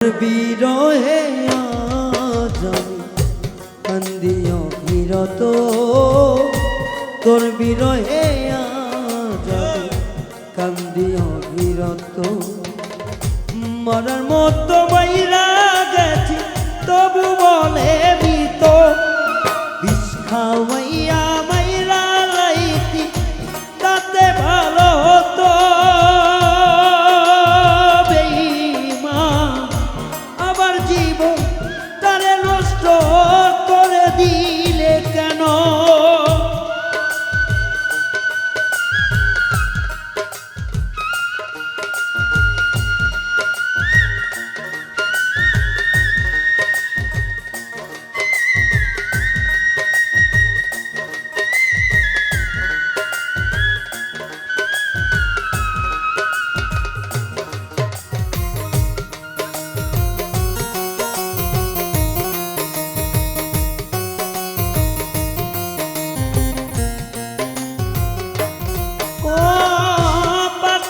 বিরহে আজ আমি কান্দি অবিরত, তোর বিরহে আজ আমি কান্দি অবিরত। মরার মতো মাইরা গেছি তবু বলে মৃত, বিষ খাওয়াইয়া মাইরা লাইতি তাতে ভালো হতো। দিলে কেন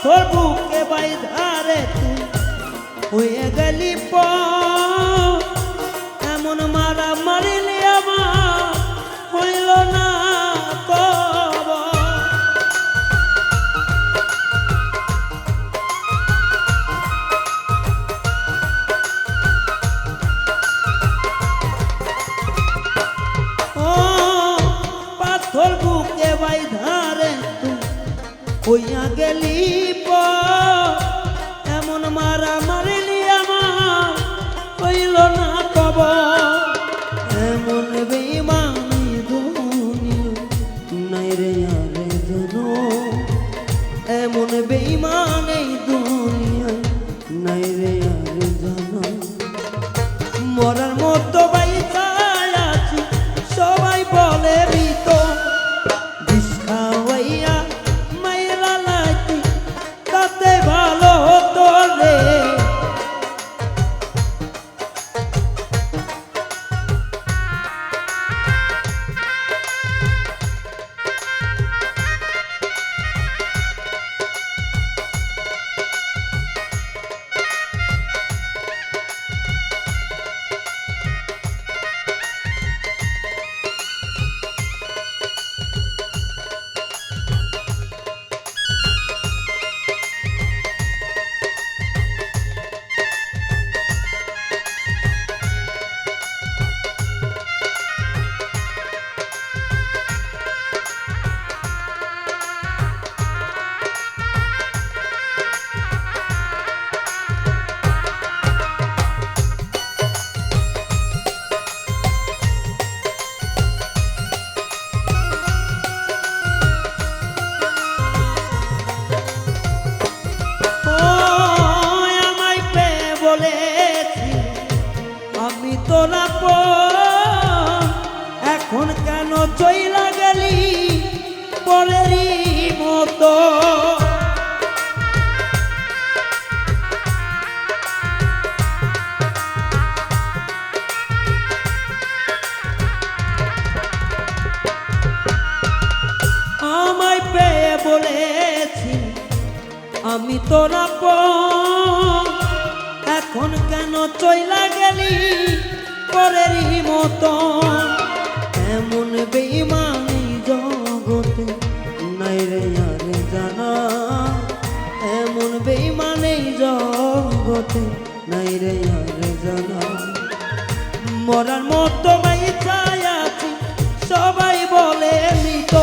তোর বুকে বাইধারে তুই হয়ে গেলি এমন মারা মারিলি আমার হইল না কব। ও পাথর বুকে বাইধারে তুই হইয়া গেলি এমন মারা মারিলি আমার হইল না কব। এমন বেঈমানি দুনিয়া নাই রে আরে জানো, এমন বেঈমানি দুনিয়া নাই রে আরে জানো। মরার মতো বাইচা আছি সবাই বলে মৃত, বিষ খাওয়াইয়া ভালো হতো রে। আমি তোরা এখন কেন চইলা গেলি পরেরই মতো। আমায় পেয়ে বলেছি আমি তোরা এখন কেন চইলা গেলি পরেরই মতো। এমন বেঈমানি জগতে নাই রে আরে জানা, এমন বেঈমানি জগতে নাই রে আরে জানা। মরার মতো বাইচা আছি সবাই বলে মৃত,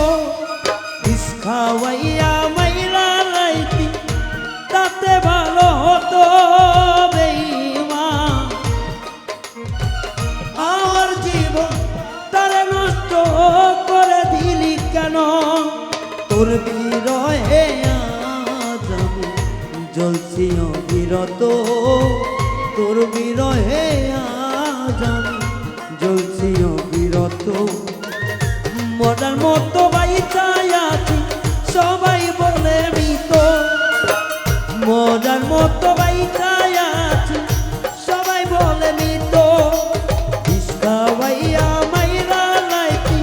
বিষ খাওয়াইয়া মাইরা লাইতি তাতে ভালো হতো। আমার জীবন তারে নষ্ট করে দিলি কেন, তোর বিরহে আজ আমি জ্বলছি অবিরত, তোর বিরহে আজ আমি জ্বলছি অবিরত। মরার মতো বাইচা আছি সবাই বলে মৃত, মরার মতো বাইচা আছি সবাই বলে মৃত। বিষ খাওয়াইয়া মাইরা লাইতি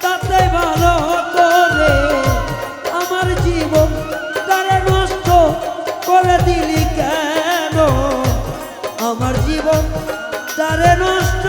তাতে ভালো হতো রে। আমার জীবন তারে নষ্ট করে দিলি কেন, আমার জীবন তারে নষ্ট